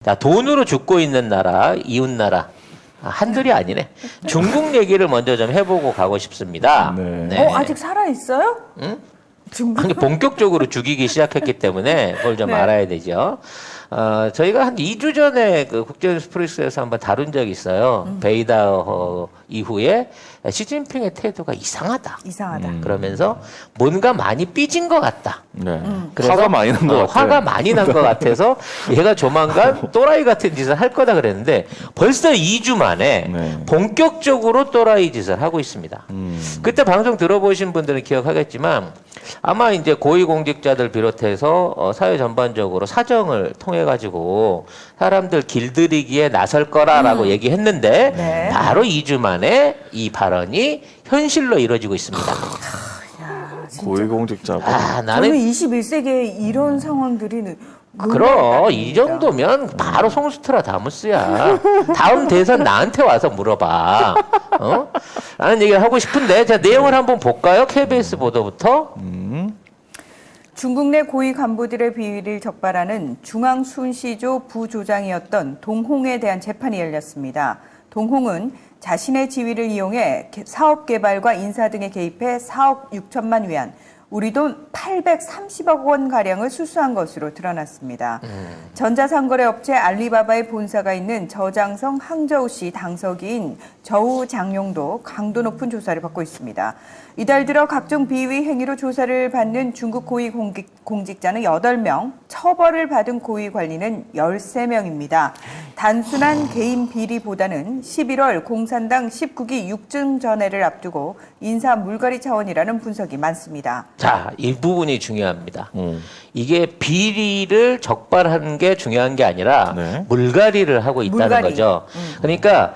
자, 돈으로 죽고 있는 나라, 이웃 나라. 한둘이 아니네. 중국 얘기를 먼저 좀 해보고 가고 싶습니다. 네. 아직 살아 있어요? 응? 중국. 아니, 본격적으로 죽이기 시작했기 때문에 그걸 좀 네. 알아야 되죠. 저희가 한 2주 전에 그 국제뉴스프레스에서 한번 다룬 적이 있어요. 베이다 이후에 시진핑의 태도가 이상하다. 이상하다. 그러면서 뭔가 많이 삐진 것 같다. 네. 그래서 화가 많이 난 것 같아요. 화가 많이 난 것 같아서 얘가 조만간 또라이 같은 짓을 할 거다 그랬는데 벌써 2주 만에 네. 본격적으로 또라이 짓을 하고 있습니다. 그때 방송 들어보신 분들은 기억하겠지만 아마 이제 고위공직자들 비롯해서 사회 전반적으로 사정을 통해 가지고 사람들 길들이기에 나설 거라라고 얘기했는데 네. 바로 2주 만에 이 발언이 현실로 이루어지고 있습니다. 고위공직자고. 아, 저는 나는 21세기에 이런 상황들이 그럼 이 정도면 바로 송스트라다무스야. 다음 대선 나한테 와서 물어봐. 라는 얘기를 하고 싶은데 자 내용을 한번 볼까요? KBS 보도부터. 중국 내 고위 간부들의 비위를 적발하는 중앙순시조 부조장이었던 동홍에 대한 재판이 열렸습니다. 동홍은 자신의 지위를 이용해 사업 개발과 인사 등에 개입해 4억 6천만 위안, 우리 돈 830억 원 가량을 수수한 것으로 드러났습니다. 전자상거래 업체 알리바바의 본사가 있는 저장성 항저우시 당서기인 저우장용도 강도 높은 조사를 받고 있습니다. 이달 들어 각종 비위 행위로 조사를 받는 중국 고위 공직자는 8명, 처벌을 받은 고위 관리는 13명입니다. 단순한 개인 비리보다는 11월 공산당 19기 6중전회를 앞두고 인사 물갈이 차원이라는 분석이 많습니다. 자, 이 부분이 중요합니다. 이게 비리를 적발하는 게 중요한 게 아니라 네. 물갈이를 하고 있다는 물갈이. 거죠. 그러니까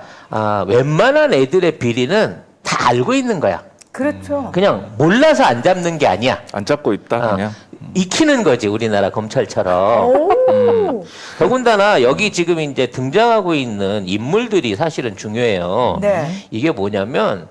웬만한 애들의 비리는 다 알고 있는 거야. 그렇죠. 그냥 몰라서 안 잡는 게 아니야. 안 잡고 있다 그냥. 익히는 거지 우리나라 검찰처럼. 오. 더군다나 여기 지금 이제 등장하고 있는 인물들이 사실은 중요해요. 네. 이게 뭐냐면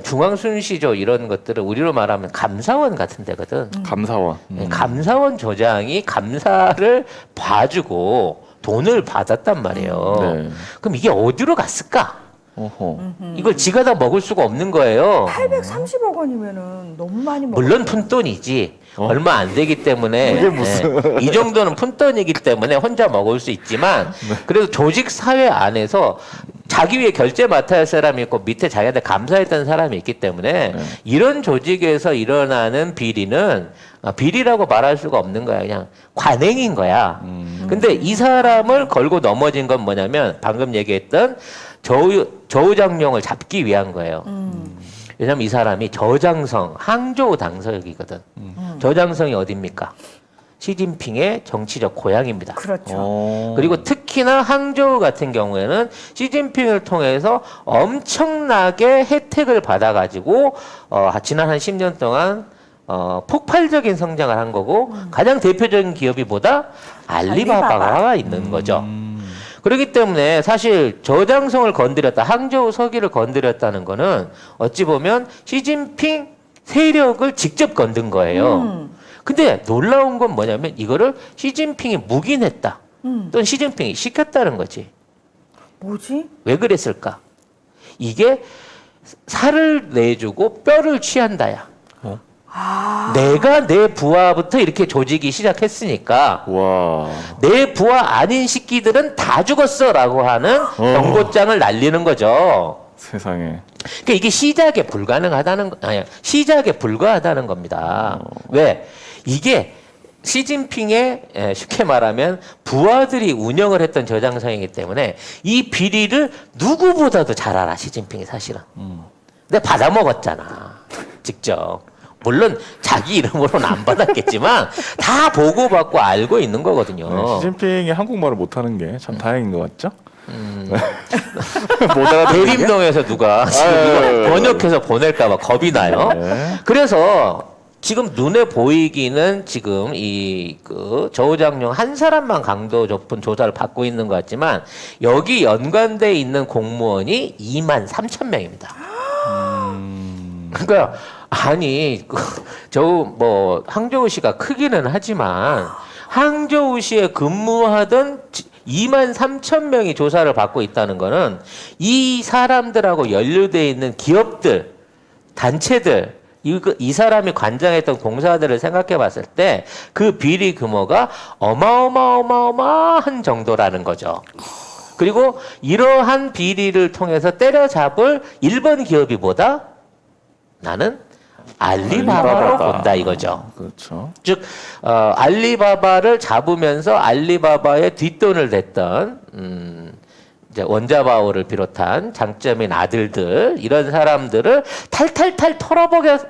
중앙순시조 이런 것들은 우리로 말하면 감사원 같은 데거든. 감사원. 감사원 조장이 감사를 봐주고 돈을 받았단 말이에요. 네. 그럼 이게 어디로 갔을까? 어허. 이걸 지가 다 먹을 수가 없는 거예요. 830억 원이면은 너무 많이 먹. 물론 푼돈이지. 얼마 안 되기 때문에 그게 무슨- 이 정도는 푼돈이기 때문에 혼자 먹을 수 있지만 그래도 조직 사회 안에서 자기 위에 결제 맡아야 할 사람이 있고 밑에 자기한테 감사했던 사람이 있기 때문에 이런 조직에서 일어나는 비리는 비리라고 말할 수가 없는 거야. 그냥 관행인 거야. 근데 이 사람을 걸고 넘어진 건 뭐냐면 방금 얘기했던 저우장룡을 잡기 위한 거예요. 왜냐면 이 사람이 저장성 항저우 당서역이거든. 저장성이 어디입니까? 시진핑의 정치적 고향입니다. 그렇죠. 그리고 특히나 항저우 같은 경우에는 시진핑을 통해서 엄청나게 혜택을 받아가지고 지난 한 10년 동안 폭발적인 성장을 한 거고 가장 대표적인 기업이 뭐다? 알리바바가 있는 거죠. 그렇기 때문에 사실 저장성을 건드렸다, 항저우 서기를 건드렸다는 거는 어찌 보면 시진핑 세력을 직접 건든 거예요. 근데 놀라운 건 뭐냐면 이거를 시진핑이 묵인했다. 또는 시진핑이 시켰다는 거지. 뭐지? 왜 그랬을까? 이게 살을 내주고 뼈를 취한다야. 내가 내 부하부터 이렇게 조직이 시작했으니까 와. 내 부하 아닌 새끼들은 다 죽었어라고 하는 경고장을 날리는 거죠. 세상에. 그러니까 이게 시작에 불과하다는 겁니다. 왜? 이게 시진핑의 쉽게 말하면 부하들이 운영을 했던 저장성이기 때문에 이 비리를 누구보다도 잘 알아, 시진핑이 사실은. 근데 받아먹었잖아, 직접. 물론 자기 이름으로는 안 받았겠지만 다 보고받고 알고 있는 거거든요. 네, 시진핑이 한국말을 못하는 게 참 다행인 것 같죠? 못 알아듣는 게? 대림동에서 누가 지금 이거 번역해서 보낼까봐 겁이 나요. 네. 그래서 지금 눈에 보이기는 지금 저우장룡 한 사람만 강도 높은 조사를 받고 있는 것 같지만 여기 연관돼 있는 공무원이 2만 3천 명입니다. 그러니까 아니 항저우시가 크기는 하지만 항저우시에 근무하던 2만 3천 명이 조사를 받고 있다는 거는 이 사람들하고 연루돼 있는 기업들, 단체들, 이 사람이 관장했던 공사들을 생각해 봤을 때 그 비리 규모가 어마어마한 정도라는 거죠. 그리고 이러한 비리를 통해서 때려잡을 일본 기업이 뭐다? 나는 알리바바로 알리바바다. 본다 이거죠. 그렇죠. 즉 알리바바를 잡으면서 알리바바의 뒷돈을 댔던 이제 원자바오를 비롯한 장점인 아들들 이런 사람들을 탈탈탈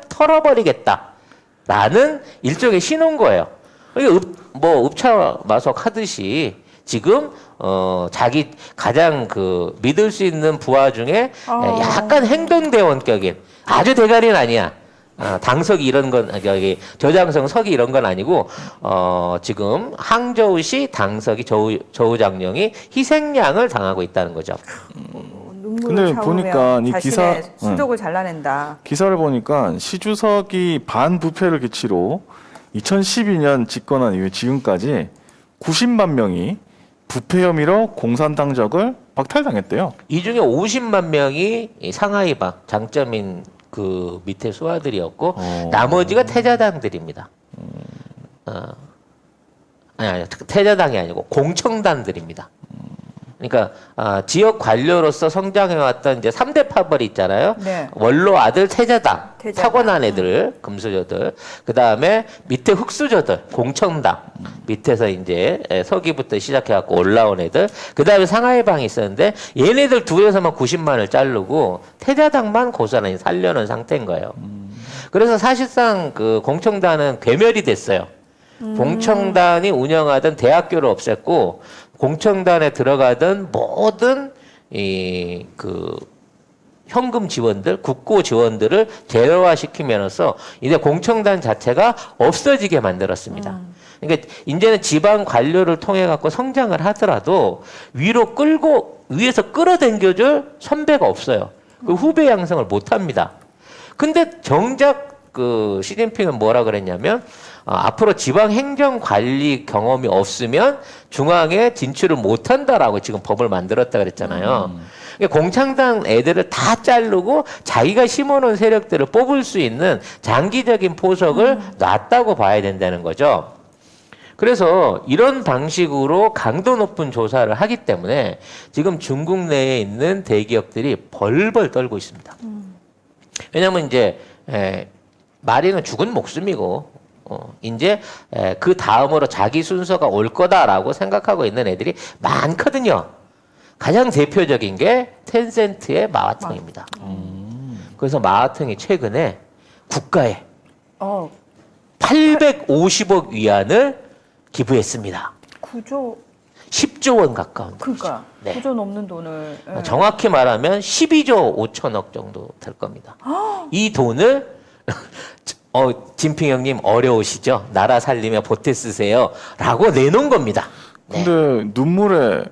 털어버리겠다라는 일종의 신호인 거예요. 이게 읍차마속 하듯이 지금 자기 가장 그 믿을 수 있는 부하 중에 약간 행동대원격인 아주 대가리는 아니야. 당석이 이런 건 여기 저장성 석이 이런 건 아니고 지금 항저우시 당석이 저우장령이 희생양을 당하고 있다는 거죠. 눈물을 근데 참으며 보니까 이 자신의 기사- 수족을 잘라낸다. 기사를 보니까 시주석이 반부패를 기치로 2012년 집권한 이후 지금까지 90만 명이 부패 혐의로 공산당적을 박탈당했대요. 이 중에 50만 명이 이 상하이방 장점인 그 밑에 수하들이었고 나머지가 태자당들입니다. 아니 태자당이 아니고 공청단들입니다. 그러니까 지역 관료로서 성장해왔던 이제 3대 파벌이 있잖아요. 네. 원로 아들 태자당, 태자당. 타고난 애들, 금수저들. 그 다음에 밑에 흑수저들, 공청당. 밑에서 이제 서기부터 시작해갖고 올라온 애들. 그 다음에 상하이방이 있었는데 얘네들 둘에서만 90만을 자르고 태자당만 고스란히 살려놓은 상태인 거예요. 그래서 사실상 그 공청단은 괴멸이 됐어요. 공청단이 운영하던 대학교를 없앴고 공청단에 들어가던 모든 이 그 현금 지원들, 국고 지원들을 제로화시키면서 이제 공청단 자체가 없어지게 만들었습니다. 그러니까 이제는 지방 관료를 통해 갖고 성장을 하더라도 위로 끌고 위에서 끌어당겨줄 선배가 없어요. 그 후배 양성을 못 합니다. 근데 정작 그 시진핑은 뭐라 그랬냐면 앞으로 지방 행정 관리 경험이 없으면 중앙에 진출을 못 한다라고 지금 법을 만들었다 그랬잖아요. 그러니까 공창당 애들을 다 자르고 자기가 심어놓은 세력들을 뽑을 수 있는 장기적인 포석을 놨다고 봐야 된다는 거죠. 그래서 이런 방식으로 강도 높은 조사를 하기 때문에 지금 중국 내에 있는 대기업들이 벌벌 떨고 있습니다. 왜냐하면 이제 마리는 죽은 목숨이고 이제 그 다음으로 자기 순서가 올 거다라고 생각하고 있는 애들이 많거든요. 가장 대표적인 게 텐센트의 마화통입니다. 그래서 마화통이 최근에 국가에 어, 850억 위안을 기부했습니다. 10조 원 가까운 돈이죠. 그러니까 네. 9조 넘는 돈을. 예. 정확히 말하면 12조 5천억 정도 될 겁니다. 이 돈을 진핑 형님 어려우시죠? 나라 살리며 보태 쓰세요. 라고 내놓은 겁니다. 네. 근데 눈물의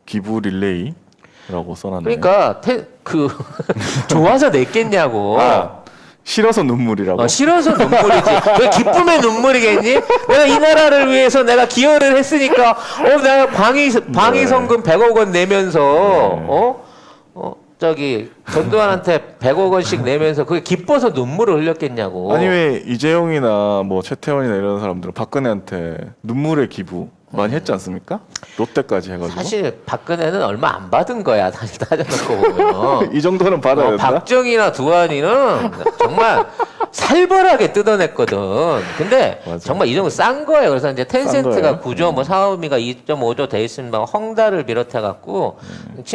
기부 릴레이라고 써놨네. 그러니까 좋아서 냈겠냐고. 싫어서 눈물이라고. 싫어서 눈물이지. 왜 기쁨의 눈물이겠니? 내가 이 나라를 위해서 내가 기여를 했으니까 내가 방위성금 100억 원 내면서 저기 전두환한테 100억 원씩 내면서 그게 기뻐서 눈물을 흘렸겠냐고. 아니 왜 이재용이나 뭐 최태원이나 이런 사람들은 박근혜한테 눈물의 기부 많이 했지 않습니까? 롯데까지 해가지고. 사실 박근혜는 얼마 안 받은 거야. 사실 따져놓고 보면. 이 정도는 받아야 된다. 박정희나 두한이는 정말 살벌하게 뜯어냈거든. 근데 맞아. 정말 이 정도 싼 거예요. 그래서 이제 텐센트가 거예요? 9조, 뭐 사오미가 2.5조 돼 있으면 헝다를 비롯해갖고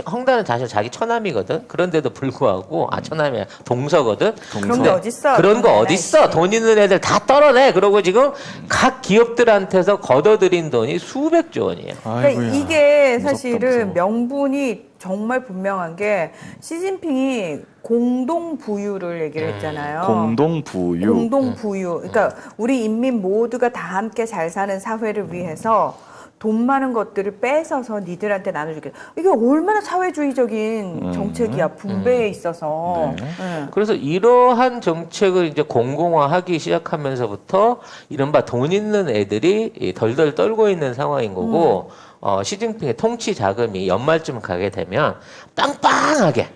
헝다는 사실 자기 처남이거든. 그런데도 불구하고 처남이야 동서거든. 그런 게 어딨어? 그런 거 돈 어딨어? 돈 있는 애들 다 떨어내. 그러고 지금 각 기업들한테서 걷어들인 돈이 수백조 원이에요. 그러니까 아이고야. 이게 무섭다, 사실은 무서워. 명분이 정말 분명한 게 시진핑이 공동 부유를 얘기를 했잖아요. 공동 부유. 공동 부유. 그러니까 우리 인민 모두가 다 함께 잘 사는 사회를 위해서 돈 많은 것들을 뺏어서 니들한테 나눠주겠다. 이게 얼마나 사회주의적인 정책이야. 분배에 있어서. 네. 네. 그래서 이러한 정책을 이제 공공화하기 시작하면서 이른바 돈 있는 애들이 덜덜 떨고 있는 상황인 거고, 시진핑의 통치 자금이 연말쯤 가게 되면 빵빵하게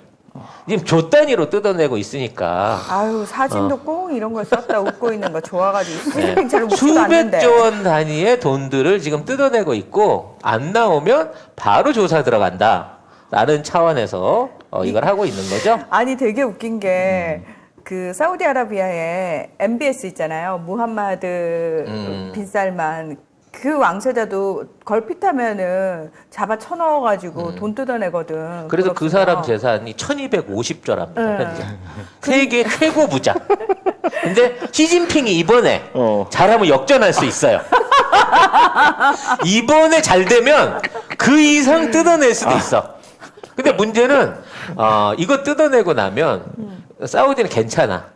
지금 조 단위로 뜯어내고 있으니까 아유 사진도 꼭 이런 걸 썼다 웃고 있는 거 좋아가지고 네. 시진핑 잘 웃지도 수백 않는데. 조 원 단위의 돈들을 지금 뜯어내고 있고 안 나오면 바로 조사 들어간다라는 차원에서 이걸 하고 있는 거죠. 아니 되게 웃긴 게 그 사우디아라비아에 MBS 있잖아요. 무함마드 빈살만 그 왕세자도 걸핏하면은 잡아 쳐넣어가지고 돈 뜯어내거든. 그래서 그 그렇구나. 사람 재산이 1250조랍니다. 네. 현재. 세계 최고 부자. 근데 시진핑이 이번에 잘하면 역전할 수 있어요. 이번에 잘 되면 그 이상 뜯어낼 수도 있어. 근데 문제는 이거 뜯어내고 나면 사우디는 괜찮아.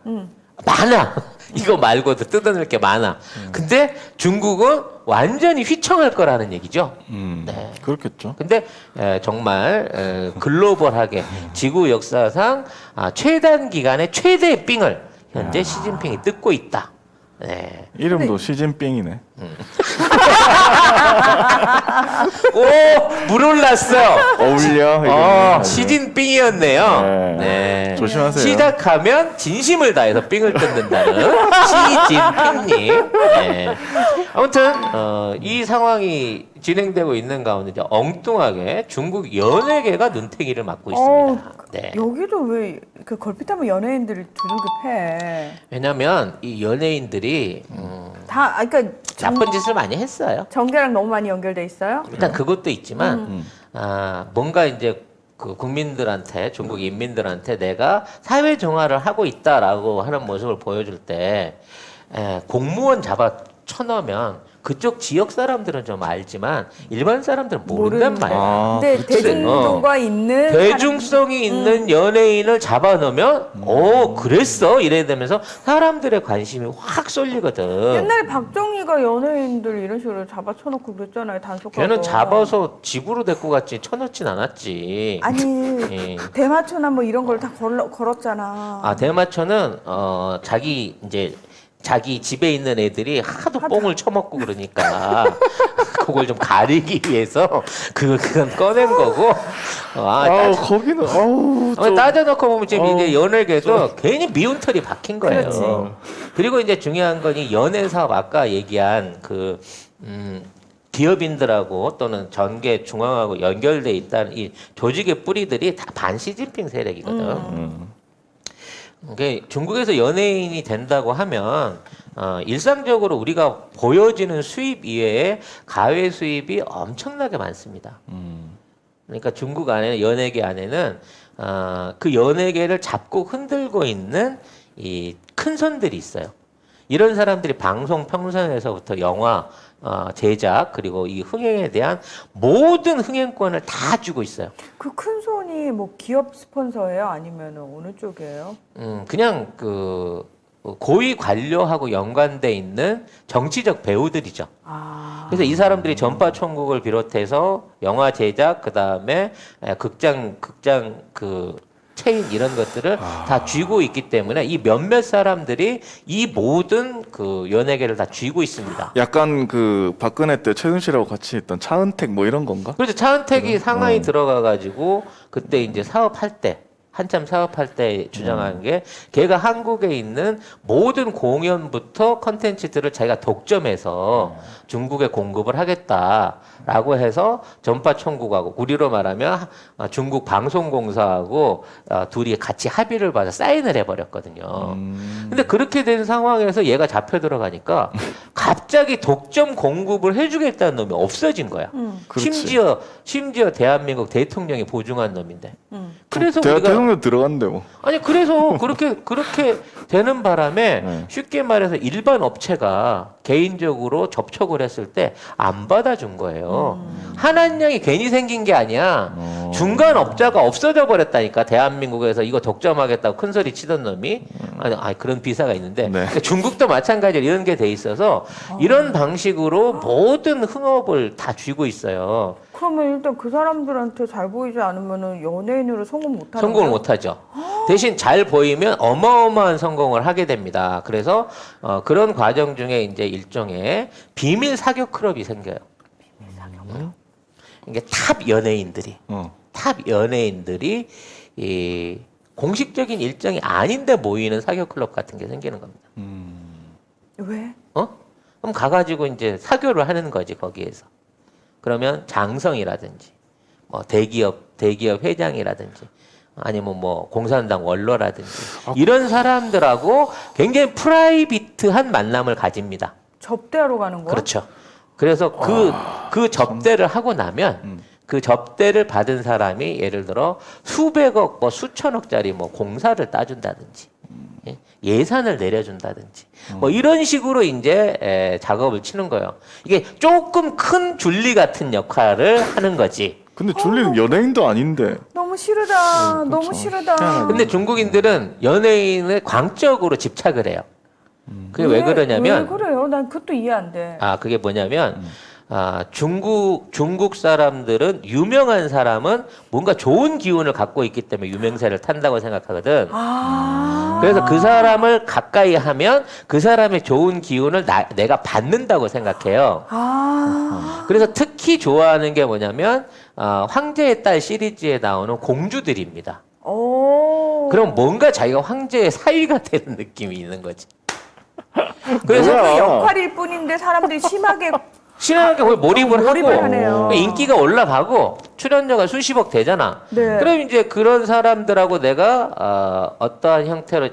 많아. 이거 말고도 뜯어낼 게 많아. 근데 중국은 완전히 휘청할 거라는 얘기죠. 네. 그렇겠죠. 근데 정말 글로벌하게 지구 역사상 최단 기간의 최대의 삥을 현재 시진핑이 뜯고 있다. 네. 이름도 시진핑이네. 오, 물 올랐어요. 어울려. 이거는. 시진핑이었네요. 네. 네. 조심하세요. 시작하면 진심을 다해서 삥을 뜯는다는 시진핑님. 네. 아무튼 이 상황이 진행되고 있는 가운데 이제 엉뚱하게 중국 연예계가 눈탱이를 맞고 있습니다. 네. 여기도 왜 그 걸핏하면 연예인들을 두들겨 패? 왜냐하면 이 연예인들이 다 그러니까 나쁜 짓을 많이 했어요. 정계랑 너무 많이 연결돼 있어요. 일단 그것도 있지만 뭔가 이제 그 국민들한테 중국 인민들한테 내가 사회 정화를 하고 있다라고 하는 모습을 보여줄 때 공무원 잡아 쳐넣으면 그쪽 지역 사람들은 좀 알지만 일반 사람들은 모른단 모르는데. 말이야. 근데 그치. 대중과 있는 대중성이 있는 연예인을 잡아놓으면 그랬어 이래야 되면서 사람들의 관심이 확 쏠리거든. 옛날에 박정희가 연예인들 이런 식으로 잡아 쳐놓고 그랬잖아요. 단속하고. 걔는 잡아서 집으로 데리고 갔지 쳐넣진 않았지. 아니 예. 대마초나 뭐 이런 걸 다 걸었잖아. 대마초는 자기 집에 있는 애들이 하도 뽕을 쳐먹고 그러니까 그걸 좀 가리기 위해서 그건 꺼낸 거고. 거기는 좀 따져놓고 보면 지금 이제 연예계도 괜히 미운 털이 박힌 거예요. 그렇지. 그리고 이제 중요한 건 이 연예 사업 아까 얘기한 기업인들하고 또는 전계 중앙하고 연결돼 있다는 이 조직의 뿌리들이 다 반시진핑 세력이거든. 중국에서 연예인이 된다고 하면 일상적으로 우리가 보여지는 수입 이외에 가외 수입이 엄청나게 많습니다. 그러니까 중국 안에는 연예계 안에는 그 연예계를 잡고 흔들고 있는 이 큰 손들이 있어요. 이런 사람들이 방송 평선에서부터 영화 제작 그리고 이 흥행에 대한 모든 흥행권을 다 쥐고 있어요. 그 큰 손이 뭐 기업 스폰서예요? 아니면 어느 쪽이에요? 그냥 그 고위 관료하고 연관돼 있는 정치적 배우들이죠. 그래서 이 사람들이 전파 천국을 비롯해서 영화 제작 그다음에 극장 그 체인 이런 것들을 다 쥐고 있기 때문에 이 몇몇 사람들이 이 모든 그 연예계를 다 쥐고 있습니다. 약간 그 박근혜 때 최순실하고 같이 했던 차은택 뭐 이런 건가? 그래서 차은택이 상하이 들어가가지고 그때 이제 한참 사업할 때 주장한 게 걔가 한국에 있는 모든 공연부터 컨텐츠들을 자기가 독점해서 중국에 공급을 하겠다라고 해서 전파총국하고 우리로 말하면 중국 방송공사하고 둘이 같이 합의를 봐서 사인을 해버렸거든요. 근데 그렇게 된 상황에서 얘가 잡혀 들어가니까 갑자기 독점 공급을 해주겠다는 놈이 없어진 거야. 그렇지. 심지어 대한민국 대통령이 보증한 놈인데. 그래서 우리가 대통령 들어갔는데 뭐. 아니 그래서 그렇게 되는 바람에 쉽게 말해서 일반 업체가 개인적으로 접촉을 했을 때 안 받아준 거예요. 한한령이 괜히 생긴 게 아니야. 중간 업자가 없어져 버렸다니까. 대한민국에서 이거 독점하겠다고 큰 소리 치던 놈이 그런 비사가 있는데 네. 그러니까 중국도 마찬가지로 이런 게 돼 있어서 이런 방식으로 모든 흥업을 다 쥐고 있어요. 그러면 일단 그 사람들한테 잘 보이지 않으면 연예인으로 성공 못하는 성공을 거예요? 못하죠. 대신 잘 보이면 어마어마한 성공을 하게 됩니다. 그래서 그런 과정 중에 이제 일종의 비밀 사교 클럽이 생겨요. 이게 탑 연예인들이 이 공식적인 일정이 아닌데 모이는 사교 클럽 같은 게 생기는 겁니다. 왜? 그럼 가가지고 이제 사교를 하는 거지 거기에서. 그러면 장성이라든지 뭐 대기업 회장이라든지 아니면 뭐 공산당 원로라든지 이런 사람들하고 굉장히 프라이빗한 만남을 가집니다. 접대하러 가는 거야? 그렇죠. 그래서 그 접대를 하고 나면 그 접대를 받은 사람이 예를 들어 수백억, 뭐 수천억짜리 뭐 공사를 따준다든지 예산을 내려준다든지 뭐 이런 식으로 이제 작업을 치는 거예요. 이게 조금 큰 줄리 같은 역할을 하는 거지. 근데 줄리는 연예인도 아닌데. 너무 싫다. 그렇죠. 너무 싫다. 근데 중국인들은 연예인을 광적으로 집착을 해요. 그게 왜 그러냐면 왜 그래요? 난 그것도 이해 안 돼. 그게 뭐냐면 중국 사람들은 유명한 사람은 뭔가 좋은 기운을 갖고 있기 때문에 유명세를 탄다고 생각하거든. 그래서 그 사람을 가까이 하면 그 사람의 좋은 기운을 내가 받는다고 생각해요. 그래서 특히 좋아하는 게 뭐냐면 황제의 딸 시리즈에 나오는 공주들입니다. 그럼 뭔가 자기가 황제의 사위가 되는 느낌이 있는 거지. 그래서 뭐야? 그 역할일 뿐인데 사람들이 심하게 거의 몰입을 하고 하네요. 인기가 올라가고 출연료가 수십억 되잖아. 네. 그럼 이제 그런 사람들하고 내가 어떠한 형태로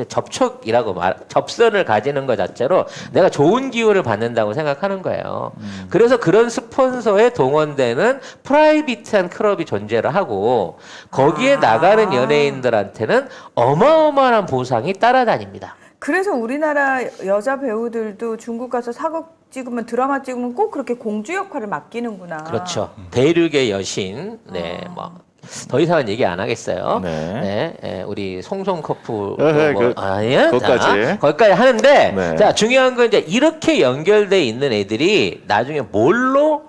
접촉이라고 접선을 가지는 것 자체로 내가 좋은 기운을 받는다고 생각하는 거예요. 그래서 그런 스폰서에 동원되는 프라이빗한 클럽이 존재를 하고 거기에 나가는 연예인들한테는 어마어마한 보상이 따라다닙니다. 그래서 우리나라 여자 배우들도 중국 가서 사극 찍으면 드라마 찍으면 꼭 그렇게 공주 역할을 맡기는구나. 그렇죠. 대륙의 여신. 네, 뭐 더 이상은 얘기 안 하겠어요. 네. 우리 송송 커플 거기까지. 거기까지 하는데 네. 자 중요한 건 이제 이렇게 연결돼 있는 애들이 나중에 뭘로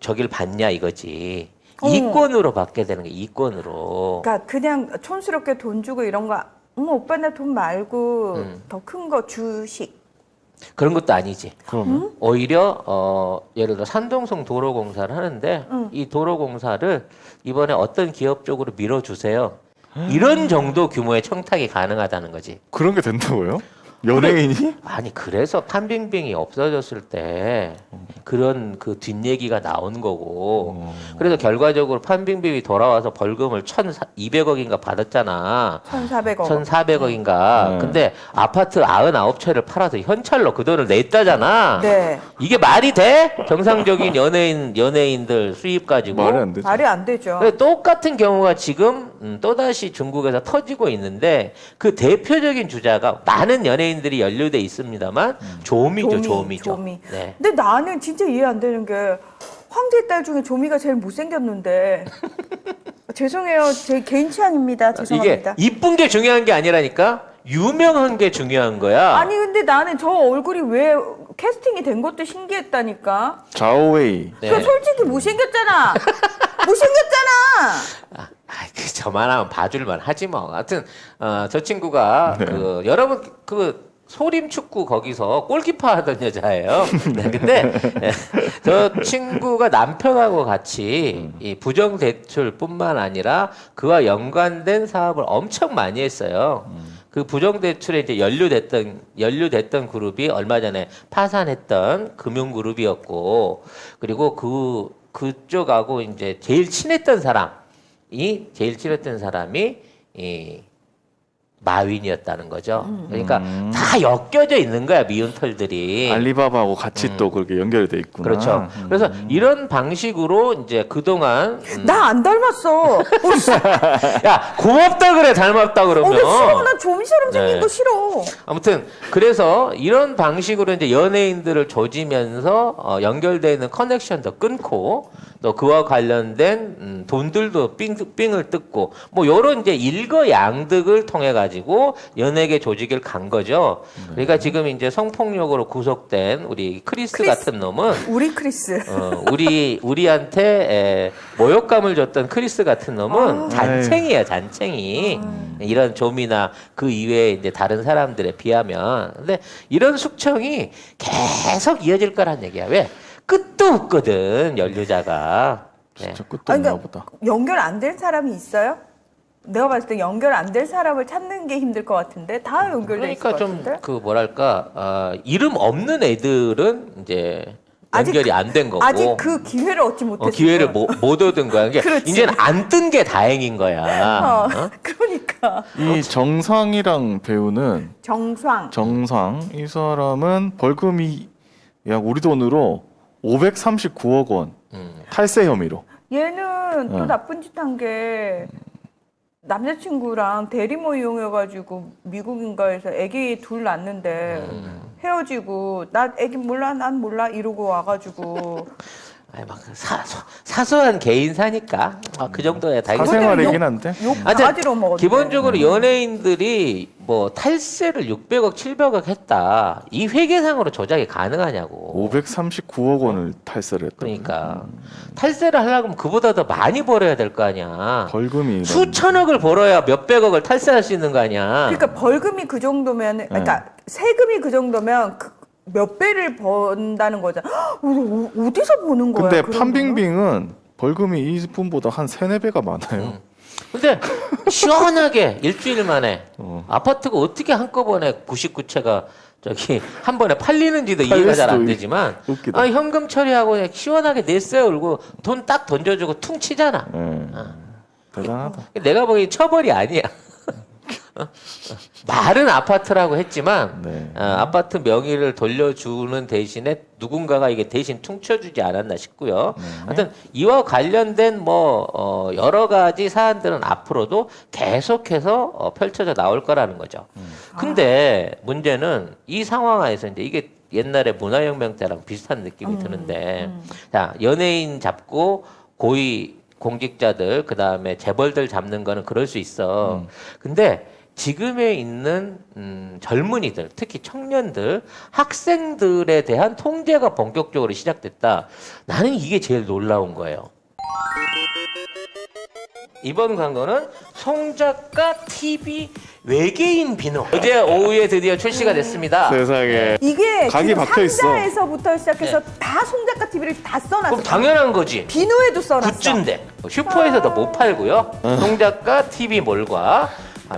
저길 받냐 이거지. 이권으로 받게 되는 게 이권으로. 그러니까 그냥 촌스럽게 돈 주고 이런 거. 오빠 나 돈 말고 더 큰 거 주식. 그런 것도 아니지. 그러면 오히려 예를 들어 산동성 도로공사를 하는데 이 도로공사를 이번에 어떤 기업 쪽으로 밀어주세요. 이런 정도 규모의 청탁이 가능하다는 거지. 그런 게 된다고요? 연예인이? 아니 그래서 판빙빙이 없어졌을 때 그런 그 뒷얘기가 나온 거고 그래서 결과적으로 판빙빙이 돌아와서 벌금을 1,200억인가 받았잖아. 1,400억. 1,400억인가. 네. 근데 아파트 99채를 팔아서 현찰로 그 돈을 냈다잖아. 네. 이게 말이 돼? 정상적인 연예인들 수입 가지고. 말이 안 되죠. 말이 안 되죠. 근데 똑같은 경우가 지금 또다시 중국에서 터지고 있는데 그 대표적인 주자가 많은 연예인들이 연루돼 있습니다만 조미죠. 조미. 네. 근데 나는 진짜 이해 안 되는 게 황제의 딸 중에 조미가 제일 못생겼는데 죄송해요. 제 개인 취향입니다. 이게 죄송합니다. 이쁜 게 중요한 게 아니라니까 유명한 게 중요한 거야. 아니 근데 나는 저 얼굴이 왜 캐스팅이 된 것도 신기했다니까. 자오웨이. 네. 그 솔직히 못생겼잖아. 못생겼잖아. 저만하면 봐줄만 하지 뭐. 하여튼 저 친구가 네. 그 여러분 그 소림 축구 거기서 골키퍼 하던 여자예요. 네, 근데 저 친구가 남편하고 같이 이 부정 대출뿐만 아니라 그와 연관된 사업을 엄청 많이 했어요. 그 부정 대출에 이제 연루됐던 그룹이 얼마 전에 파산했던 금융 그룹이었고 그리고 그쪽하고 이제 제일 친했던 사람이 이 마윈이었다는 거죠. 그러니까 다 엮여져 있는 거야 미운 털들이. 알리바바하고 같이 또 그렇게 연결돼 있구나. 그렇죠. 그래서 이런 방식으로 이제 그동안 나 안 닮았어. 야 고맙다 그래 닮았다 그러면. 나 싫어. 나 조미처럼 생긴 네. 거 싫어. 아무튼 그래서 이런 방식으로 이제 연예인들을 조지면서 연결되어 있는 커넥션도 끊고 또 그와 관련된 돈들도 삥을 뜯고 뭐 이런 이제 일거양득을 통해 가지고 연예계 조직을 간 거죠. 그러니까 지금 이제 성폭력으로 구속된 우리 크리스 같은 놈은 우리 크리스. 우리한테 모욕감을 줬던 크리스 같은 놈은 잔챙이야, 잔챙이. 이런 조미나 그 이외에 이제 다른 사람들에 비하면. 근데 이런 숙청이 계속 이어질 거란 얘기야. 왜? 끝도 없거든 연루자가. 네. 진짜 끝도 아니, 없나 보다. 연결 안 될 사람이 있어요? 내가 봤을 때 연결 안 될 사람을 찾는 게 힘들 것 같은데 다 연결돼 있을 그러니까 것 좀 같은데. 그 뭐랄까 이름 없는 애들은 이제 아직 연결이 안 된 거고. 아직 그 기회를 얻지 못했어. 기회를 못 얻은 거야. 이게 그렇지. 이제는 안 뜬 게 다행인 거야. 어? 그러니까 이 정상이랑 배우는 정상. 이 사람은 벌금이 약 우리 돈으로 539억 원 탈세 혐의로. 얘는 또 어. 나쁜 짓 한 게 남자친구랑 대리모 이용해가지고 미국인가에서 아기 둘 낳는데 헤어지고 나 아기 몰라 난 몰라 이러고 와가지고 아니 막 사소한 개인사니까 그 정도야 다행이지. 사생활이긴 한데. 욕 하여튼 바가지로 먹었는데. 기본적으로 연예인들이 뭐 탈세를 600억, 700억 했다. 이 회계상으로 조작이 가능하냐고. 539억 원을 탈세를 했다. 그러니까 탈세를 하려고 하면 그보다 더 많이 벌어야 될 거 아니야. 벌금이 수천억을 벌어야 몇백억을 탈세할 수 있는 거 아니야. 그러니까 벌금이 그 정도면 그러니까 세금이 그 정도면 몇 배를 번다는 거잖아. 어디서 버는 거야? 근데 그런 판빙빙은 벌금이 이분보다 한 3-4배가 많아요. 근데 시원하게 일주일 만에 어. 아파트가 어떻게 한꺼번에 99채가 저기 한 번에 팔리는지도 이해가 팔릴 잘 안 수도 되지만 웃기다. 현금 처리하고 그냥 시원하게 냈어요. 그리고 돈 딱 던져주고 퉁 치잖아. 예. 대단하다. 내가 보기엔 처벌이 아니야. 말은 아파트라고 했지만 네. 아파트 명의를 돌려주는 대신에 누군가가 이게 대신 퉁쳐주지 않았나 싶고요. 하여튼 이와 관련된 뭐 여러 가지 사안들은 앞으로도 계속해서 펼쳐져 나올 거라는 거죠. 근데 문제는 이 상황 하에서 이제 이게 옛날에 문화혁명 때랑 비슷한 느낌이 드는데 자 연예인 잡고 고위 공직자들 그다음에 재벌들 잡는 거는 그럴 수 있어. 근데 지금에 있는 젊은이들, 특히 청년들, 학생들에 대한 통제가 본격적으로 시작됐다. 나는 이게 제일 놀라운 거예요. 이번 광고는 송 작가 TV 외계인 비누. 어제 오후에 드디어 출시가 됐습니다. 세상에. 이게 각이 지금 박혀 있어. 상자에서부터 시작해서 다 송작가 TV를 다 써놨어. 그럼 당연한 거지. 비누에도 써놨어. 굿즈인데 슈퍼에서도 못 팔고요. 송 작가 TV몰과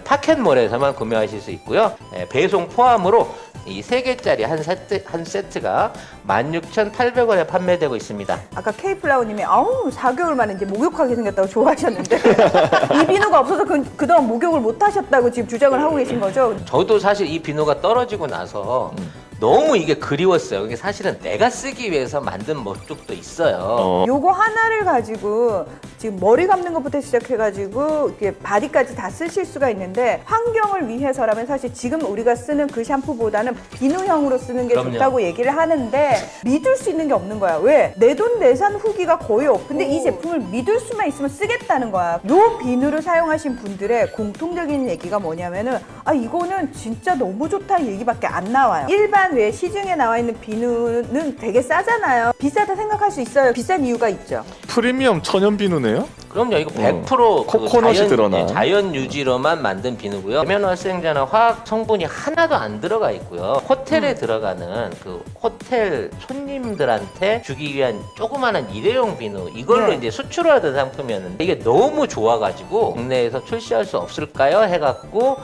파켓몰에서만 구매하실 수 있고요. 배송 포함으로 이 3개짜리 한 세트가 16,800원에 판매되고 있습니다. 아까 K플라워님이 아우 4개월 만에 이제 목욕하게 생겼다고 좋아하셨는데 이 비누가 없어서 그동안 목욕을 못 하셨다고 지금 주장을 하고 계신 거죠? 저도 사실 이 비누가 떨어지고 나서 너무 이게 그리웠어요. 이게 사실은 내가 쓰기 위해서 만든 목적도 있어요. 요거 하나를 가지고 지금 머리 감는 것부터 시작해가지고 이렇게 바디까지 다 쓰실 수가 있는데 환경을 위해서라면 사실 지금 우리가 쓰는 그 샴푸보다는 비누형으로 쓰는 게 그럼요. 좋다고 얘기를 하는데 믿을 수 있는 게 없는 거야. 왜? 내돈내산 후기가 거의 없는데 이 제품을 믿을 수만 있으면 쓰겠다는 거야. 요 비누를 사용하신 분들의 공통적인 얘기가 뭐냐면은 이거는 진짜 너무 좋다 이 얘기밖에 안 나와요. 일반 외 시중에 나와 있는 비누는 되게 싸잖아요. 비싸다 생각할 수 있어요. 비싼 이유가 있죠. 프리미엄 천연 비누네요? 그럼요. 이거 100% 그 코코넛이 드러난. 자연 유지로만 만든 비누고요. 계면 활성제나 화학 성분이 하나도 안 들어가 있고요. 호텔에 들어가는 그 호텔 손님들한테 주기 위한 조그마한 일회용 비누 이걸로 네. 이제 수출하던 상품이었는데 이게 너무 좋아가지고 국내에서 출시할 수 없을까요? 해갖고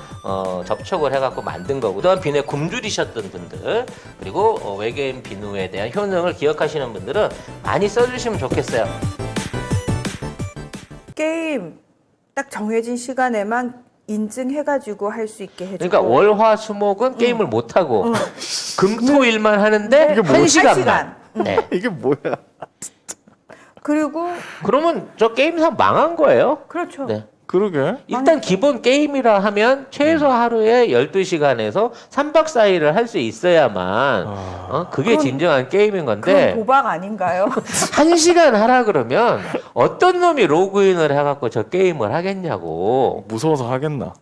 접촉을 해갖고 만든 거고 또한 비누에 굶주리셨던 분들 그리고 외계인 비누에 대한 효능을 기억하시는 분들은 많이 써주시면 좋겠어요. 게임 딱 정해진 시간에만 인증해가지고 할 수 있게 해주고. 그러니까 월화수목은 게임을 못 하고 금토일만 하는데 이게 뭐야? 한 시간만. 시간. 네. 이게 뭐야? 그리고 그러면 저 게임상 망한 거예요. 그렇죠. 네. 그러게. 일단 기본 게임이라 하면 최소 하루에 12시간에서 3박 4일을 할 수 있어야만 그게 그건- 진정한 게임인 그건 건데 도박 아닌가요? 1시간 하라 그러면 어떤 놈이 로그인을 해갖고 저 게임을 하겠냐고. 무서워서 하겠나?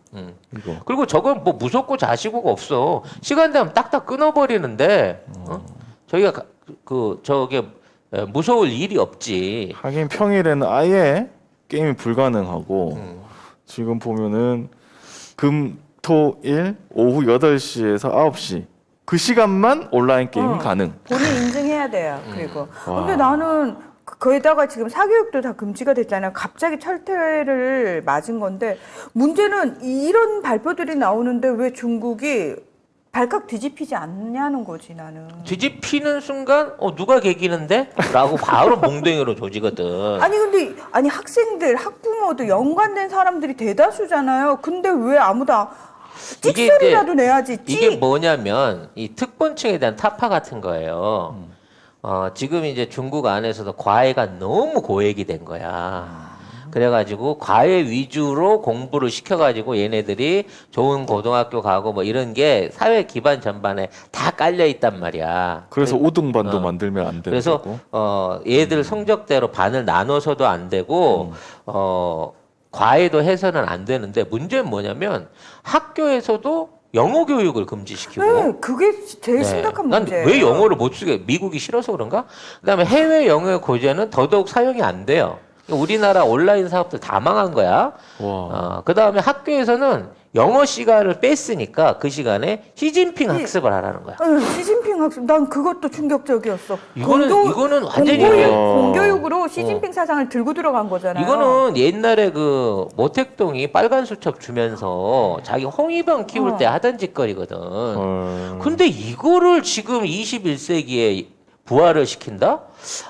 이거. 그리고 저건 뭐 무섭고 자시고가 없어. 시간 되면 딱딱 끊어버리는데 저희가 저게 무서울 일이 없지. 하긴 평일에는 아예 게임이 불가능하고 지금 보면은 금, 토, 일 오후 8시에서 9시 그 시간만 온라인 게임이 가능. 본인 인증해야 문화대야. 그리고 근데 나는 거기다가 지금 사교육도 다 금지가 됐잖아요. 갑자기 철퇴를 맞은 건데 문제는 이런 발표들이 나오는데 왜 중국이 발칵 뒤집히지 않냐는 거지 나는. 뒤집히는 순간 누가 개기는데? 라고 바로 몽둥이로 조지거든. 아니 근데 학생들, 학부모도 연관된 사람들이 대다수잖아요. 근데 왜 아무도 이게 찍소리라도 내야지. 이게 뭐냐면 이 특권층에 대한 타파 같은 거예요. 지금 이제 중국 안에서도 과외가 너무 고액이 된 거야. 그래가지고 과외 위주로 공부를 시켜가지고 얘네들이 좋은 고등학교 가고 뭐 이런 게 사회 기반 전반에 다 깔려 있단 말이야. 그래서 5등반도 만들면 안 되는 그래서 거고. 얘들 성적대로 반을 나눠서도 안 되고 과외도 해서는 안 되는데 문제는 뭐냐면 학교에서도 영어 교육을 금지시키고. 네, 그게 제일 심각한 문제예요. 난 왜 영어를 못 쓰게? 미국이 싫어서 그런가? 그다음에 해외 영어 교재는 더더욱 사용이 안 돼요. 우리나라 온라인 사업들 다 망한 거야. 그다음에 학교에서는 영어 시간을 뺐으니까 그 시간에 시진핑 학습을 하라는 거야. 시진핑 학습, 난 그것도 충격적이었어. 이거는 완전히 공교육으로 시진핑 사상을 들고 들어간 거잖아요. 이거는 옛날에 그 모택동이 빨간 수첩 주면서 자기 홍위병 키울 때 하던 짓거리거든. 근데 이거를 지금 21세기에 부활을 시킨다?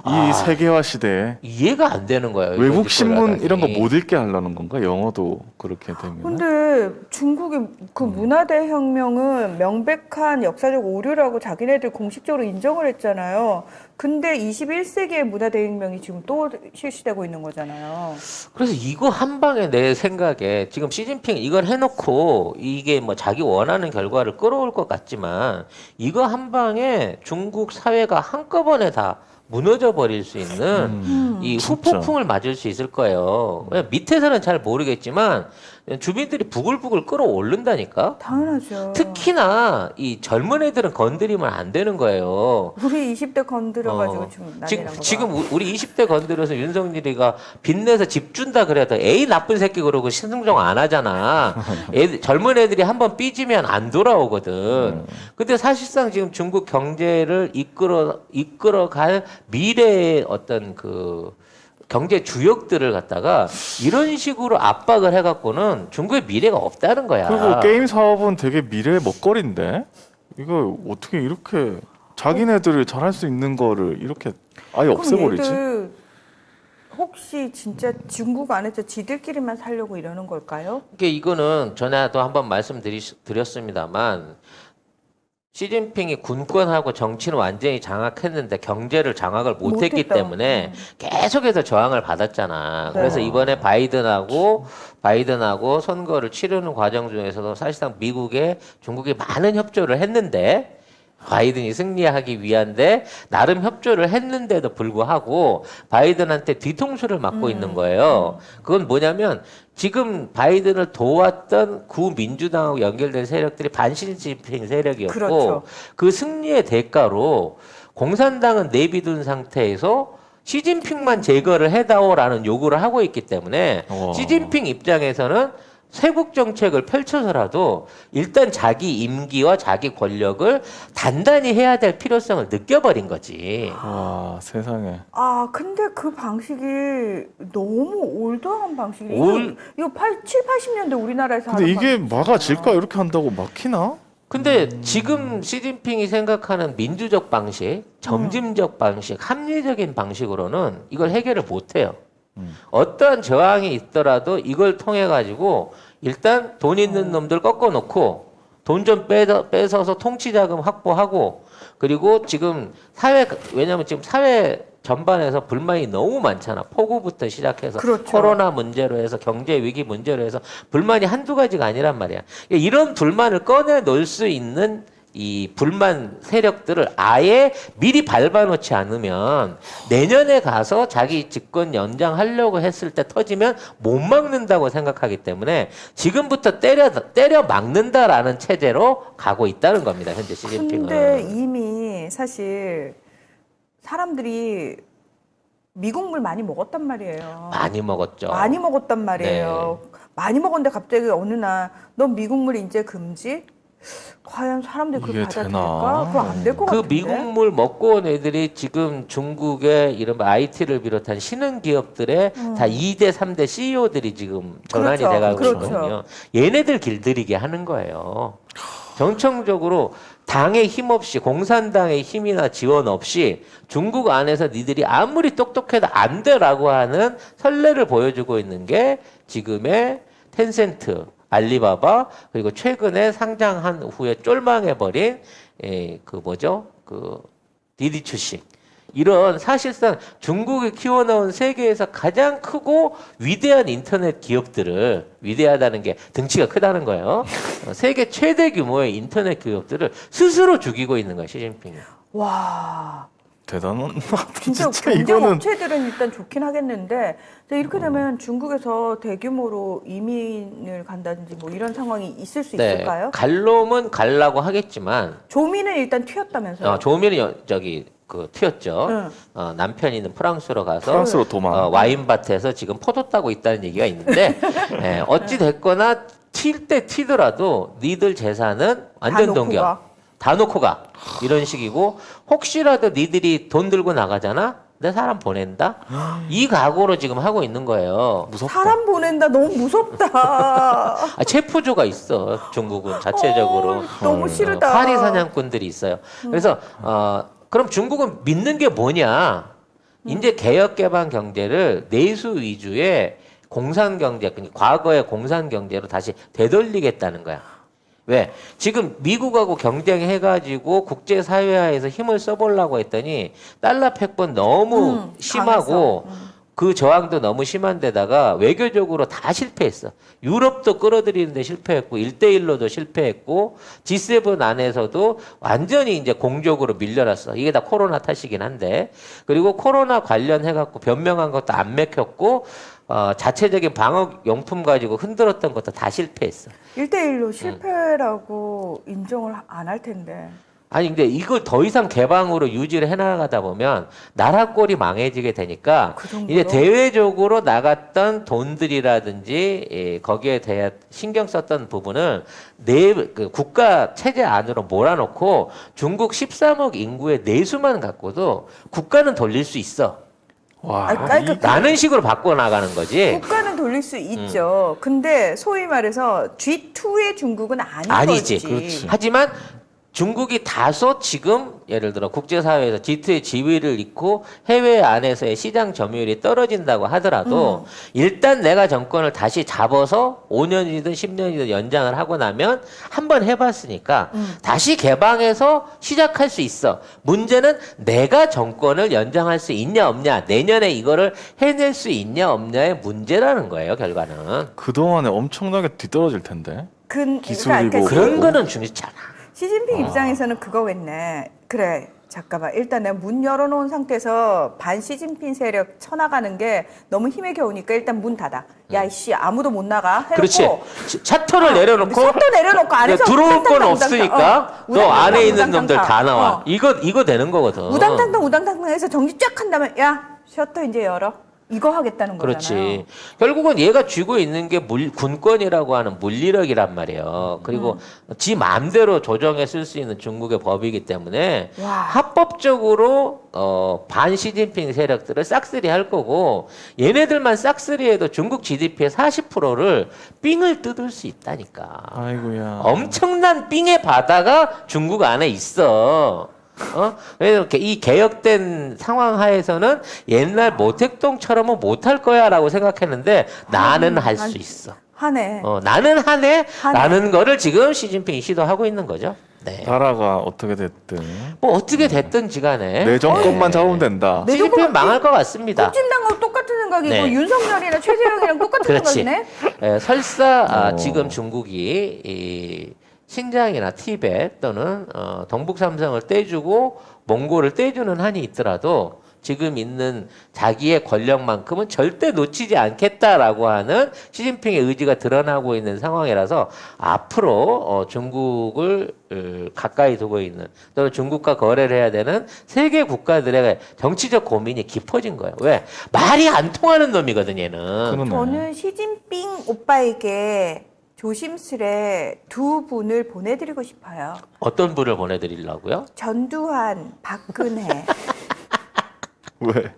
이 세계화 시대에 이해가 안 되는 거예요. 외국 신문 이런 거 못 읽게 하려는 건가? 영어도 그렇게 되면. 근데 중국의 그 문화대 혁명은 명백한 역사적 오류라고 자기네들 공식적으로 인정을 했잖아요. 근데 21세기의 문화대 혁명이 지금 또 실시되고 있는 거잖아요. 그래서 이거 한 방에 내 생각에 지금 시진핑 이걸 해놓고 이게 뭐 자기 원하는 결과를 끌어올 것 같지만 이거 한 방에 중국 사회가 한꺼번에 다 무너져 버릴 수 있는 이 진짜. 후폭풍을 맞을 수 있을 거예요. 밑에서는 잘 모르겠지만 주민들이 부글부글 끌어오른다니까. 당연하죠. 특히나 이 젊은 애들은 건드리면 안 되는 거예요. 우리 20대 건드려가지고 지금 난리 난 거. 지금 우리 20대 건드려서 윤석열이가 빚내서 집 준다 그래도 에이 나쁜 새끼 그러고 신승종 안 하잖아. 젊은 애들이 한번 삐지면 안 돌아오거든. 근데 사실상 지금 중국 경제를 이끌어갈 미래의 어떤 그 경제 주역들을 갖다가 이런 식으로 압박을 해갖고는 중국의 미래가 없다는 거야. 그리고 게임 사업은 되게 미래의 먹거리인데 이거 어떻게 이렇게 자기네들이 잘할 수 있는 거를 이렇게 아예 없애버리지? 얘들 혹시 진짜 중국 안에서 지들끼리만 살려고 이러는 걸까요? 이거는 전에도 한번 말씀드렸습니다만 시진핑이 군권하고 정치는 완전히 장악했는데 경제를 장악을 못했기 못했다. 때문에 계속해서 저항을 받았잖아. 네. 그래서 이번에 바이든하고 선거를 치르는 과정 중에서도 사실상 미국에 중국이 많은 협조를 했는데 바이든이 승리하기 위한데 나름 협조를 했는데도 불구하고 바이든한테 뒤통수를 맞고 있는 거예요. 그건 뭐냐면 지금 바이든을 도왔던 구민주당하고 연결된 세력들이 반시진핑 세력이었고 그렇죠. 그 승리의 대가로 공산당은 내비둔 상태에서 시진핑만 제거를 해다오라는 요구를 하고 있기 때문에 시진핑 입장에서는 쇄국 정책을 펼쳐서라도 일단 자기 임기와 자기 권력을 단단히 해야 될 필요성을 느껴버린 거지. 와 세상에. 근데 그 방식이 너무 올드한 방식이에요. 올- 이거 7, 80년대 우리나라에서 근데 하는 이게 방식이잖아요. 막아질까? 이렇게 한다고 막히나? 근데 지금 시진핑이 생각하는 민주적 방식, 점진적 방식, 합리적인 방식으로는 이걸 해결을 못해요. 어떠한 저항이 있더라도 이걸 통해 가지고 일단 돈 있는 놈들 꺾어놓고 돈 좀 뺏어서 통치자금 확보하고 그리고 지금 왜냐면 지금 사회 전반에서 불만이 너무 많잖아. 폭우부터 시작해서 그렇죠. 코로나 문제로 해서 경제 위기 문제로 해서 불만이 한두 가지가 아니란 말이야. 이런 불만을 꺼내 놓을 수 있는 이 불만 세력들을 아예 미리 밟아놓지 않으면 내년에 가서 자기 집권 연장하려고 했을 때 터지면 못 막는다고 생각하기 때문에 지금부터 때려 막는다라는 체제로 가고 있다는 겁니다. 현재 시진핑은. 근데 이미 사실 사람들이 미국물 많이 먹었단 말이에요. 많이 먹었죠. 많이 먹었단 말이에요. 많이 먹었는데 갑자기 어느 날 너 미국물 이제 금지? 과연 사람들이 그걸 이게 받아들일까? 되나? 그거 안 될 것 그 같은데. 미국물 먹고 온 애들이 지금 중국의 이런 IT를 비롯한 신흥 기업들의 다 2대, 3대 CEO들이 지금 전환이 그렇죠. 돼가고 그렇죠. 있거든요. 얘네들 길들이게 하는 거예요. 정청적으로 당의 힘 없이 공산당의 힘이나 지원 없이 중국 안에서 니들이 아무리 똑똑해도 안 돼라고 하는 선례를 보여주고 있는 게 지금의 텐센트, 알리바바 그리고 최근에 상장한 후에 쫄망해버린 그 디디추식 이런 사실상 중국이 키워놓은 세계에서 가장 크고 위대한 인터넷 기업들을 위대하다는 게 등치가 크다는 거예요. 세계 최대 규모의 인터넷 기업들을 스스로 죽이고 있는 거야 시진핑이. 와. 대단한 진짜 진짜 경쟁 이거는 업체들은 일단 좋긴 하겠는데 근데 이렇게 되면 중국에서 대규모로 이민을 간다든지 뭐 이런 상황이 있을 수 있을까요? 갈 놈은 갈라고 하겠지만 조민은 일단 튀었다면서요? 조민이 튀었죠. 응. 남편이 있는 프랑스로 가서 프랑스로 도망. 와인밭에서 지금 포도 따고 있다는 얘기가 있는데 어찌 됐거나 튈 때 튀더라도 니들 재산은 완전 놓고 동경. 가. 다 놓고 가. 이런 식이고 혹시라도 니들이 돈 들고 나가잖아. 내 사람 보낸다. 이 각오로 지금 하고 있는 거예요. 무섭다. 사람 보낸다 너무 무섭다. 체포조가 있어. 중국은 자체적으로. 너무 싫다. 파리 사냥꾼들이 있어요. 그래서 그럼 중국은 믿는 게 뭐냐? 이제 개혁 개방 경제를 내수 위주의 공산 경제, 그러니까 과거의 공산 경제로 다시 되돌리겠다는 거야. 왜? 지금 미국하고 경쟁해가지고 국제사회화에서 힘을 써보려고 했더니 달러 패권 너무 심하고 그 저항도 너무 심한 데다가 외교적으로 다 실패했어. 유럽도 끌어들이는데 실패했고 1대1로도 실패했고 G7 안에서도 완전히 이제 공적으로 밀려났어. 이게 다 코로나 탓이긴 한데 그리고 코로나 관련해갖고 변명한 것도 안 맥혔고 자체적인 방역 용품 가지고 흔들었던 것도 다 실패했어. 1대1로 실패라고 인정을 안 할 텐데. 아니 근데 이걸 더 이상 개방으로 유지를 해나가다 보면 나라 꼴이 망해지게 되니까 그 정도로? 이제 대외적으로 나갔던 돈들이라든지 거기에 대해 신경 썼던 부분을 그 국가 체제 안으로 몰아놓고 중국 13억 인구의 내수만 갖고도 국가는 돌릴 수 있어. 와, 그러니까 라는 식으로 바꿔 나가는 거지. 국가는 돌릴 수 있죠. 근데 소위 말해서 G2의 중국은 아닌 아니지. 거지. 그렇지. 하지만 중국이 다소 지금 예를 들어 국제사회에서 G2의 지위를 잃고 해외 안에서의 시장 점유율이 떨어진다고 하더라도 일단 내가 정권을 다시 잡아서 5년이든 10년이든 연장을 하고 나면 한번 해봤으니까 다시 개방해서 시작할 수 있어. 문제는 내가 정권을 연장할 수 있냐 없냐 내년에 이거를 해낼 수 있냐 없냐의 문제라는 거예요 결과는. 그동안에 엄청나게 뒤떨어질 텐데. 기술이고 그런 거는 중요치 않아. 시진핑 입장에서는 그거겠네. 그래, 잠깐만. 일단 내가 문 열어놓은 상태에서 반 시진핑 세력 쳐나가는 게 너무 힘에 겨우니까 일단 문 닫아. 야, 이씨, 아무도 못 나가. 해놓고 그렇지. 셔터를 내려놓고 셔터 내려놓고 안에서 들어올 건 우당탕탕 없으니까 너 우당탕탕, 안에 있는 우당탕탕. 놈들 다 나와. 이거 되는 거거든. 우당탕탕 해서 정지 쫙 한다면 야, 셔터 이제 열어. 이거 하겠다는 거잖아요. 그렇지. 결국은 얘가 쥐고 있는 게 군권이라고 하는 물리력이란 말이에요. 그리고 지 마음대로 조정해 쓸 수 있는 중국의 법이기 때문에 와. 합법적으로 반 시진핑 세력들을 싹쓸이 할 거고 얘네들만 싹쓸이해도 중국 GDP의 40%를 삥을 뜯을 수 있다니까. 아이고야. 엄청난 삥의 바다가 중국 안에 있어. 그래서 이 개혁된 상황 하에서는 옛날 모택동처럼은 못할 거야라고 생각했는데 나는 할 수 있어. 하네. 나는 하네. 하네. 라는 거를 지금 시진핑이 시도하고 있는 거죠. 네. 나라가 어떻게 됐든 뭐 어떻게 됐든지 간에 내 정권만 잡으면 된다. 내 시진핑은 정권 망할 것 같습니다. 혁진당하고 똑같은 생각이고 네. 윤석열이나 최재형이랑 똑같은 그렇지. 생각이네. 설사 지금 중국이 이 신장이나 티베트 또는 동북 삼성을 떼주고 몽골을 떼주는 한이 있더라도 지금 있는 자기의 권력만큼은 절대 놓치지 않겠다라고 하는 시진핑의 의지가 드러나고 있는 상황이라서 앞으로 중국을 가까이 두고 있는 또는 중국과 거래를 해야 되는 세계 국가들의 정치적 고민이 깊어진 거예요. 왜? 말이 안 통하는 놈이거든 얘는. 그러네. 저는 시진핑 오빠에게 조심스레 두 분을 보내드리고 싶어요. 어떤 분을 보내드리려고요? 전두환, 박근혜. 왜?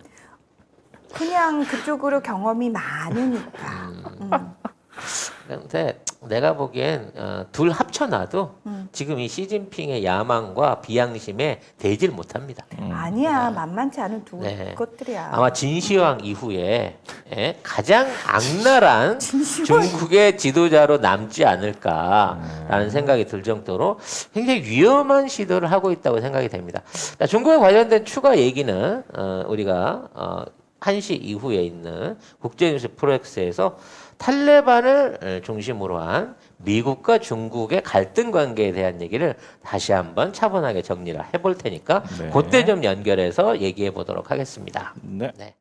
그냥 그쪽으로 경험이 많으니까. 근데 내가 보기엔 둘 합쳐놔도 지금 이 시진핑의 야망과 비양심에 대질 못합니다. 아니야, 만만치 않은 두 네. 것들이야. 아마 진시황 이후에 가장 악랄한 중국의 지도자로 남지 않을까라는 생각이 들 정도로 굉장히 위험한 시도를 하고 있다고 생각이 됩니다. 자, 중국에 관련된 추가 얘기는 우리가 1시 이후에 있는 국제뉴스 프로엑스에서 탈레반을 중심으로 한 미국과 중국의 갈등 관계에 대한 얘기를 다시 한번 차분하게 정리를 해볼 테니까 네. 그때 좀 연결해서 얘기해 보도록 하겠습니다. 네. 네.